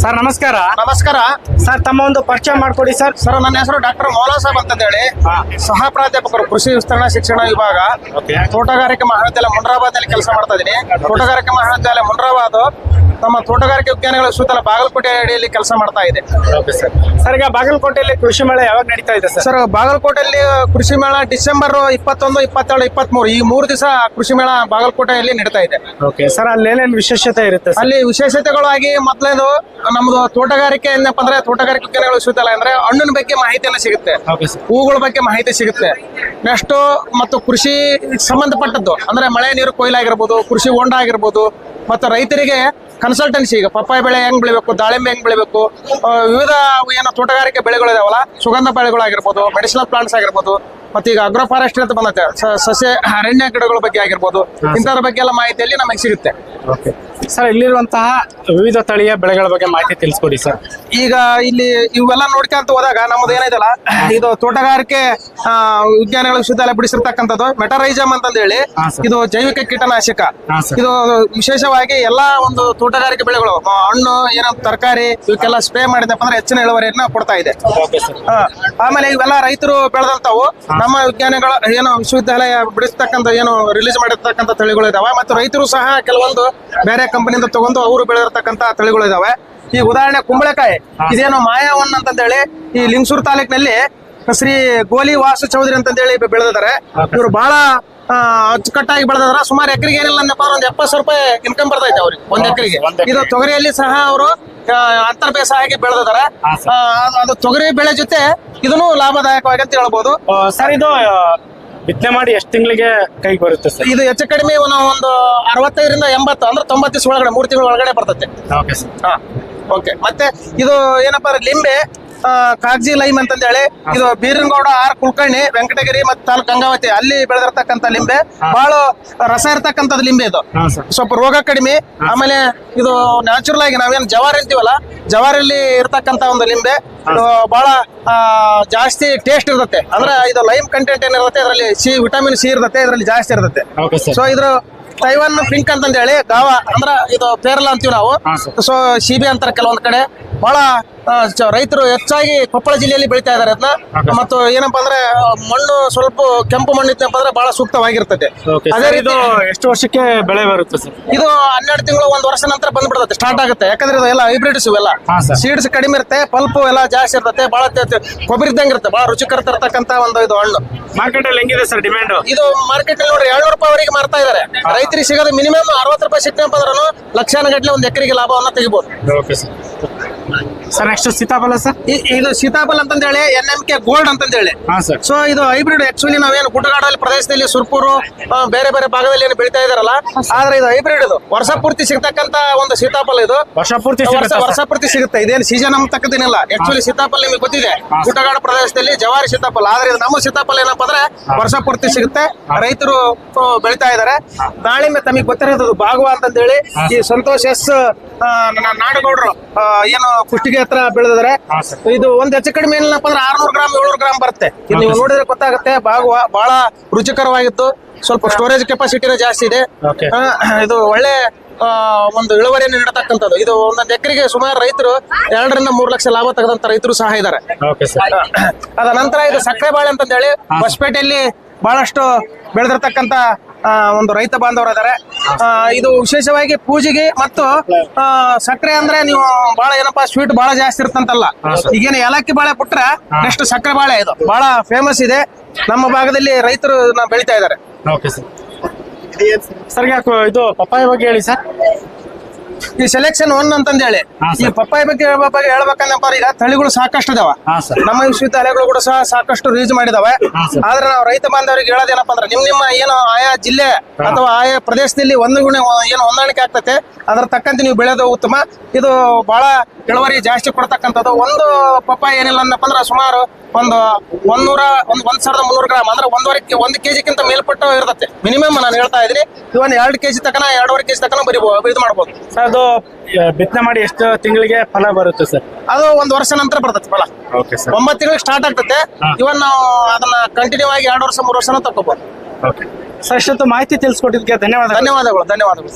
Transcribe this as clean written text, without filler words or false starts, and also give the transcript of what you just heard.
Sir ನಮಸ್ಕಾರ. ನಮಸ್ಕಾರ sir ತಮ್ಮ ಒಂದು ಪರಿಚಯ ಮಾಡ್ಕೊಡಿ ಸರ್. ಸರ್, ನನ್ನ ಹೆಸರು ಡಾಕ್ಟರ್ ಮೌಲಾ ಸಾಬ್ ಅಂತ ಹೇಳಿ, ಸಹ ಪ್ರಾಧ್ಯಾಪಕರು ಕೃಷಿ ವಿಸ್ತರಣಾ ಶಿಕ್ಷಣ ವಿಭಾಗ, ತೋಟಗಾರಿಕೆ ಮಹಾವಿದ್ಯಾಲಯ ಮುನ್ರಾಬಾದ್ ನಲ್ಲಿ ಕೆಲಸ ಮಾಡ್ತಾ ಇದ್ದೀನಿ. ತೋಟಗಾರಿಕೆ ಮಹಾವಿದ್ಯಾಲಯ ಮುನ್ರಾಬಾದ್ ನಮ್ಮ ತೋಟಗಾರಿಕೆ ವಿಜ್ಞಾನಗಳ ವಿಶ್ವವಿದ್ಯಾಲಯ ಬಾಗಲಕೋಟೆ ಅಡಿಯಲ್ಲಿ ಕೆಲಸ ಮಾಡ್ತಾ ಇದೆ. ಸರ್ ಈಗ ಬಾಗಲಕೋಟೆಯಲ್ಲಿ ಕೃಷಿ ಮೇಳ ಯಾವಾಗ ನಡೀತಾ ಇದೆ ಸರ್? ಸರ್, ಬಾಗಲಕೋಟೆಯಲ್ಲಿ ಕೃಷಿ ಮೇಳ ಡಿಸೆಂಬರ್ 21, 22, 23 ಈ 3 ದಿವಸ ಕೃಷಿ ಮೇಳ ಬಾಗಲಕೋಟೆಯಲ್ಲಿ ನಡೀತಾ ಇದೆ. ಸರ್ ಅಲ್ಲಿ ಏನೇನು ವಿಶೇಷತೆ ಇರುತ್ತೆ? ಅಲ್ಲಿ ವಿಶೇಷತೆಗಳಾಗಿ ಮೊದಲೇದು ನಮ್ದು ತೋಟಗಾರಿಕೆ ಏನಪ್ಪ ಅಂದ್ರೆ ತೋಟಗಾರಿಕೆ ವಿಜ್ಞಾನಗಳ ವಿಶ್ವವಿದ್ಯಾಲಯ ಅಂದ್ರೆ ಹಣ್ಣಿನ ಬಗ್ಗೆ ಮಾಹಿತಿಯನ್ನು ಸಿಗುತ್ತೆ, ಹೂಗಳ ಬಗ್ಗೆ ಮಾಹಿತಿ ಸಿಗುತ್ತೆ. ನೆಕ್ಸ್ಟ್ ಮತ್ತು ಕೃಷಿ ಸಂಬಂಧಪಟ್ಟದ್ದು ಅಂದ್ರೆ ಮಳೆ ನೀರು ಕೊಯ್ಲಾಗಿರ್ಬೋದು, ಕೃಷಿ ಹೊಂಡ ಆಗಿರ್ಬೋದು, ಮತ್ತು ರೈತರಿಗೆ ಕನ್ಸಲ್ಟೆನ್ಸಿ, ಈಗ ಪಪ್ಪಾಯಿ ಬೆಳೆ ಹೆಂಗ್ ಬೆಳಿಬೇಕು, ದಾಳಿಂಬೆ ಹೆಂಗ್ ಬೆಳಿಬೇಕು, ವಿವಿಧ ಏನೋ ತೋಟಗಾರಿಕೆ ಬೆಳೆಗಳು ಇದಾವಲ್ಲ, ಸುಗಂಧ ಬೆಳೆಗಳಾಗಿರ್ಬೋದು, ಮೆಡಿಸಿನಲ್ ಪ್ಲಾಂಟ್ಸ್ ಆಗಿರ್ಬೋದು, ಮತ್ತೆ ಈಗ ಅಗ್ರೋ ಫಾರೆಸ್ಟ್ರಿ ಅಂತ ಬಂದೈತೆ, ಸಸ್ಯ ಅರಣ್ಯ ಗಿಡಗಳ ಬಗ್ಗೆ ಆಗಿರ್ಬೋದು, ಇಂಥದ್ರ ಬಗ್ಗೆ ಎಲ್ಲ ಮಾಹಿತಿಯಲ್ಲಿ ನಮಗೆ ಸಿಗುತ್ತೆ. ಸರ್ ಇಲ್ಲಿರುವಂತಹ ವಿವಿಧ ತಳಿಯ ಬೆಳೆಗಳ ಬಗ್ಗೆ ಮಾಹಿತಿ ತಿಳಿಸ್ಕೊಡಿ ಸರ್. ಈಗ ಇಲ್ಲಿ ಇವೆಲ್ಲ ನೋಡ್ಕೊಂತ ಹೋದಾಗ ನಮ್ದು ಏನಿದೆಲ್ಲ ಇದು ತೋಟಗಾರಿಕೆ ವಿಜ್ಞಾನಗಳ ವಿಶ್ವವಿದ್ಯಾಲಯ ಬಿಡಿಸಿರ್ತಕ್ಕಂಥದ್ದು ಮೆಟರೈಜಮ್ ಅಂತಂದ ಹೇಳಿ, ಇದು ಜೈವಿಕ ಕೀಟನಾಶಕ. ಇದು ವಿಶೇಷವಾಗಿ ಎಲ್ಲಾ ಒಂದು ತೋಟಗಾರಿಕೆ ಬೆಳೆಗಳು, ಹಣ್ಣು ಏನೋ ತರಕಾರಿ ಇವಕ್ಕೆಲ್ಲ ಸ್ಪ್ರೇ ಮಾಡಿದಪ್ಪ ಅಂದ್ರೆ ಹೆಚ್ಚಿನ ಇಳುವರಿಯನ್ನ ಕೊಡ್ತಾ ಇದೆ. ಆಮೇಲೆ ಇವೆಲ್ಲ ರೈತರು ಬೆಳೆದಂತಾವು ನಮ್ಮ ವಿಜ್ಞಾನಿಗಳ ಏನು ವಿಶ್ವವಿದ್ಯಾಲಯ ಬಿಡಿಸ್ತಕ್ಕಂಥ ಏನು ರಿಲೀಸ್ ಮಾಡಿರ್ತಕ್ಕಂಥ ತಳಿಗಳು ಇದಾವೆ. ಮತ್ತು ರೈತರು ಸಹ ಕೆಲವೊಂದು ಬೇರೆ ಕಂಪನಿಯಿಂದ ತಗೊಂಡು ಅವರು ಬೆಳೆದಿರ್ತಕ್ಕಂಥ ತಳಿಗಳು ಇದಾವೆ. ಈ ಉದಾಹರಣೆ ಕುಂಬಳಕಾಯಿ, ಇದೇನು ಮಾಯಾವನ್ ಅಂತಂದೇಳಿ ಈ ಲಿಂಗಸೂರು ತಾಲೂಕಿನಲ್ಲಿ ಶ್ರೀ ಗೋಲಿ ವಾಸು ಚೌಧರಿ ಅಂತಂದೇಳಿ ಬೆಳೆದಿದ್ದಾರೆ. ಇವರು ಬಹಳ ಅಚ್ಚುಕಟ್ಟಾಗಿ ಬೆಳೆದಾರ. ಸುಮಾರು ಎಕರೆಗೆ ಏನಿಲ್ಲ ಅಂದಪ್ಪ ಒಂದು 70,000 ರೂಪಾಯಿ ಇನ್ಕಮ್ ಬರ್ತೈತೆ ಅವ್ರಿಗೆ ಒಂದು ಎಕರೆಗೆ. ಇದು ತೊಗರಿಯಲ್ಲಿ ಸಹ ಅವರು ಅಂತರ ಬೇಸಾಯಕ್ಕೆ ಬೆಳೆದಿದ್ದಾರೆ. ಅದು ತೊಗರಿ ಬೆಳೆ ಜೊತೆ ಇದನ್ನು ಲಾಭದಾಯಕವಾಗಿ ಅಂತ ಹೇಳ್ಬೋದು. ಸರ್ ಇದು ಬಿತ್ತನೆ ಮಾಡಿ ಎಷ್ಟು ತಿಂಗಳಿಗೆ ಕೈಗೆ ಬರುತ್ತೆ ಸರ್? ಇದು ಹೆಚ್ಚು ಕಡಿಮೆ ಒಂದು 65ರಿಂದ 80 ಅಂದ್ರೆ 90 ದಿವಸ ಒಳಗಡೆ 3 ತಿಂಗಳ ಒಳಗಡೆ ಬರ್ತೈತೆ. ಓಕೆ. ಮತ್ತೆ ಇದು ಏನಪ್ಪಾ ಅಂದ್ರೆ ಲಿಂಬೆ, ಕಾಗಜಿ ಲೈಮ್ ಅಂತಂದ ಹೇಳಿ, ಇದು ಬೀರನಗೌಡ ಆರ್ ಕುಲಕರ್ಣಿ ವೆಂಕಟಗಿರಿ ಮತ್ತು ತಾಲೂಕು ಗಂಗಾವತಿ ಅಲ್ಲಿ ಬೆಳೆದಿರ್ತಕ್ಕಂಥ ಲಿಂಬೆ, ಬಹಳ ರಸ ಇರ್ತಕ್ಕಂಥದ್ದು ಲಿಂಬೆ. ಇದು ಸ್ವಲ್ಪ ರೋಗ ಕಡಿಮೆ. ಆಮೇಲೆ ಇದು ನ್ಯಾಚುರಲ್ ಆಗಿ ನಾವೇನು ಜವಾರಿ ಅಂತೀವಲ್ಲ, ಜವಾರಿಯಲ್ಲಿ ಇರ್ತಕ್ಕಂಥ ಒಂದು ಲಿಂಬೆ. ಬಹಳ ಜಾಸ್ತಿ ಟೇಸ್ಟ್ ಇರ್ತತೆ. ಅಂದ್ರೆ ಇದು ಲೈಮ್ ಕಂಟೆಂಟ್ ಏನಿರುತ್ತೆ ಅದರಲ್ಲಿ, ವಿಟಮಿನ್ ಸಿ ಇರ್ತತೆ, ಇದರಲ್ಲಿ ಜಾಸ್ತಿ ಇರ್ತತೆ. ಸೊ ಇದ್ರ ತೈವಾನ್ ಪಿಂಕ್ ಅಂತಂದ ಹೇಳಿ, ಗಾವ ಅಂದ್ರ ಇದು ಪೇರಲ ಅಂತೀವಿ ನಾವು. ಸೊ ಸಿಬಿ ಅಂತಾರೆ ಕೆಲವೊಂದ್ ಕಡೆ. ಬಹಳ ರೈತರು ಹೆಚ್ಚಾಗಿ ಕೊಪ್ಪಳ ಜಿಲ್ಲೆಯಲ್ಲಿ ಬೆಳಿತಾ ಇದಾರೆ ಅದನ್ನ. ಮತ್ತು ಏನಪ್ಪಾ ಅಂದ್ರೆ ಮಣ್ಣು ಸ್ವಲ್ಪ ಕೆಂಪು ಮಣ್ಣು ಇತ್ತಪ್ಪ ಅಂದ್ರೆ ಬಹಳ ಸೂಕ್ತವಾಗಿರ್ತದೆ. ಅದೇ ಇದು ಎಷ್ಟು ವರ್ಷಕ್ಕೆ ಬೆಳೆ ಬರುತ್ತೆ ಸರ್? ಇದು 12 ತಿಂಗಳು 1 ವರ್ಷ ನಂತರ ಬಂದ್ಬಿಡುತ್ತೆ, ಸ್ಟಾರ್ಟ್ ಆಗುತ್ತೆ. ಯಾಕಂದ್ರೆ ಇದು ಎಲ್ಲ ಹೈಬ್ರಿಡ್ಸ್, ಇವೆಲ್ಲ ಸೀಡ್ಸ್ ಕಡಿಮೆ ಇರುತ್ತೆ, ಪಲ್ಪ್ ಎಲ್ಲ ಜಾಸ್ತಿ ಇರ್ತದೆ, ಬಹಳ ಕೊಬ್ಬರಿ ಇದ್ದಂಗೆ ಇರುತ್ತೆ, ಬಹಳ ರುಚಿಕರ ತರ್ತಕ್ಕಂತ ಒಂದು ಇದು ಹಣ್ಣು. ಮಾರ್ಕೆಟ್ ಅಲ್ಲಿ ಹೆಂಗಿದೆ ಸರ್ ಡಿಮ್ಯಾಂಡ್? ಇದು ಮಾರ್ಕೆಟ್ ಅಲ್ಲಿ ನೋಡ್ರಿ 700 ರೂಪಾಯಿವರೆಗೆ ಮಾರ್ತಾ ಇದಾರೆ. ರೈತರಿಗೆ ಸಿಗೋದು ಮಿನಿಮಮ್ 60 ರೂಪಾಯಿ ಸಿಕ್ತಪ್ಪ ಅಂದ್ರೂ ಲಕ್ಷಾನುಗಟ್ಟಲೆ ಒಂದು ಎಕರೆಗೆ ಲಾಭವನ್ನ ತೆಗಿಬಹುದು. ಸರ್ ನೆಕ್ಸ್ಟ್ ಸೀತಾಫಲ ಸರ್? ಇದು ಸೀತಾಫಲ ಅಂತಂದ ಹೇಳಿ NMK ಗೋಲ್ಡ್ ಅಂತಂದ ಹೇಳಿ. ಸೊ ಇದು ಹೈಬ್ರಿಡ್. ಆಕ್ಚುಲಿ ನಾವೇನು ಗುಡ್ಡಗಾಡಲ್ಲಿ ಪ್ರದೇಶದಲ್ಲಿ ಸುರ್ಪೂರು ಬೇರೆ ಬೇರೆ ಭಾಗದಲ್ಲಿ ಏನು ಬೆಳಿತಾ ಇದಾರಲ್ಲ, ಆದ್ರೆ ಇದು ಹೈಬ್ರಿಡ್. ಇದು ವರ್ಷ ಪೂರ್ತಿ ಸಿಗ್ತಕ್ಕಂತ ಒಂದು ಸೀತಾಫಲ. ಇದು ವರ್ಷ ಪೂರ್ತಿ ಸಿಗುತ್ತೆ. ಇದೇನು ಸೀಸನ್ ಅಂತಕ್ಕದೇನಿಲ್ಲ. ಆಕ್ಚುಲಿ ಸೀತಾಫಲ ನಿಮಗೆ ಗೊತ್ತಿದೆ, ಗುಡ್ಡಗಾಡ ಪ್ರದೇಶದಲ್ಲಿ ಜವಾರಿ ಸೀತಾಫಲ. ಆದ್ರೆ ಇದು ನಮ್ಮ ಸೀತಾಫಲ ಏನಪ್ಪಾ ಅಂದ್ರೆ ವರ್ಷ ಪೂರ್ತಿ ಸಿಗುತ್ತೆ, ರೈತರು ಬೆಳಿತಾ ಇದಾರೆ. ದಾಳಿಂಬೆ ತಮಗೆ ಗೊತ್ತಿರೋದು ಬಾಗುವ ಅಂತಂದ ಹೇಳಿ, ಈ ಸಂತೋಷ್ ಎಸ್ ನಾಡಗೌಡರು ಏನು ಕುಷ್ಟಿಗೆ ಹತ್ರ ಬೆಳೆದಿದ್ದಾರೆ. ಇದು ಒಂದ್ ಹೆಚ್ಚು ಕಡಿಮೆ ಏನಪ್ಪ ಅಂದ್ರೆ 600 ಗ್ರಾಮ್ 700 ಗ್ರಾಮ್ ಬರುತ್ತೆ. ನೀವು ನೋಡಿದ್ರೆ ಗೊತ್ತಾಗುತ್ತೆ. ಬಾಗುವ ಬಹಳ ರುಚಿಕರವಾಗಿತ್ತು, ಸ್ವಲ್ಪ ಸ್ಟೋರೇಜ್ ಕೆಪಾಸಿಟಿನ ಜಾಸ್ತಿ ಇದೆ. ಇದು ಒಳ್ಳೆ ಒಂದು ಇಳುವರಿಯನ್ನು ನೀಡತಕ್ಕಂಥದ್ದು. ಇದು ಒಂದೊಂದು ಎಕರೆಗೆ ಸುಮಾರು ರೈತರು 2 ರಿಂದ 3 ಲಕ್ಷ ಲಾಭ ತೆಗೆದಂತ ರೈತರು ಸಹ ಇದ್ದಾರೆ. ಅದ ನಂತರ ಇದು ಸಕ್ಕರೆ ಬಾಳೆ ಅಂತಂದ ಹೇಳಿ ಹೊಸಪೇಟೆಯಲ್ಲಿ ಬಹಳಷ್ಟು ಬೆಳೆದಿರ್ತಕ್ಕಂಥ ಒಂದು ರೈತ ಬಾಂಧವರು ಇದಾರೆ. ಇದು ವಿಶೇಷವಾಗಿ ಪೂಜೆಗೆ ಮತ್ತು ಸಕ್ಕರೆ ಅಂದ್ರೆ ನೀವು ಬಹಳ ಏನಪ್ಪಾ ಸ್ವೀಟ್ ಬಹಳ ಜಾಸ್ತಿ ಇರ್ತಂತಲ್ಲ. ಈಗೇನು ಏಲಕ್ಕಿ ಬಾಳೆ ಬಿಟ್ರೆ ನೆಕ್ಸ್ಟ್ ಸಕ್ಕರೆ ಬಾಳೆ ಇದು ಬಹಳ ಫೇಮಸ್ ಇದೆ. ನಮ್ಮ ಭಾಗದಲ್ಲಿ ರೈತರು ಬೆಳಿತಾ ಇದ್ದಾರೆ. ಸರ್ ಇದು ಪಪ್ಪಾಯ ಬಗ್ಗೆ ಹೇಳಿ ಸರ್. ಈ ಸೆಲೆಕ್ಷನ್ 1 ಅಂತಂದ ಹೇಳಿ, ಈ ಪಪ್ಪಾಯ ಬಗ್ಗೆ ಹೇಳ್ಬೇಕಂದಪ್ಪ, ಈಗ ತಳಿಗಳು ಸಾಕಷ್ಟು ಇದಾವ. ನಮ್ಮ ವಿಶ್ವವಿದ್ಯಾಲಯಗಳು ಕೂಡ ಸಹ ಸಾಕಷ್ಟು ರಿಲೀಸ್ ಮಾಡಿದಾವೆ. ಆದ್ರೆ ನಾವು ರೈತ ಬಾಂಧವರಿಗೆ ಹೇಳೋದೇನಪ್ಪ ಅಂದ್ರೆ ನಿಮ್ಮ ಏನು ಆಯಾ ಜಿಲ್ಲೆ ಅಥವಾ ಆಯಾ ಪ್ರದೇಶದಲ್ಲಿ ಏನು ಹೊಂದಾಣಿಕೆ ಆಗ್ತತೆ ಅದ್ರ ತಕ್ಕಂತೆ ನೀವು ಬೆಳೆಯೋದು ಉತ್ತಮ. ಇದು ಬಹಳ ಇಳುವರಿ ಜಾಸ್ತಿ ಕೊಡ್ತಕ್ಕಂಥದ್ದು. ಒಂದು ಪಪ್ಪಾಯ ಏನಿಲ್ಲ ಅಂದಪ್ಪ ಅಂದ್ರೆ ಸುಮಾರು ಒಂದು 1,300 ಗ್ರಾಮ್ ಅಂದ್ರೆ 1 ಕೆಜಿಗಿಂತ ಮೇಲ್ಪಟ್ಟು ಇರ್ತದೆ ಮಿನಿಮಮ್. ನಾನು ಹೇಳ್ತಾ ಇದ್ದೀನಿ, ಇವನ್ 2 ಕೆಜಿ ತಕನ 2.5 ಕೆಜಿ ತಕನ ಇದು ಮಾಡ್ಬೋದು. ಅದು ಬಿತ್ತನೆ ಮಾಡಿ ಎಷ್ಟು ತಿಂಗಳಿಗೆ ಫಲ ಬರುತ್ತೆ ಸರ್? ಅದು 1 ವರ್ಷ ನಂತರ ಬರ್ತದೆ ಫಲ. 9 ತಿಂಗಳಿಗೆ ಸ್ಟಾರ್ಟ್ ಆಗ್ತದೆ. ಇವನ್ ನಾವು ಅದನ್ನ ಕಂಟಿನ್ಯೂ ಆಗಿ 2 ವರ್ಷ 3 ವರ್ಷನ ತಗೋಬಹುದು. ಸರ್ ಇಷ್ಟೊತ್ತು ಮಾಹಿತಿ ತಿಳಿಸ್ಕೊಟ್ಟಿದ್ದಕ್ಕೆ ಧನ್ಯವಾದಗಳು. ಧನ್ಯವಾದಗಳು.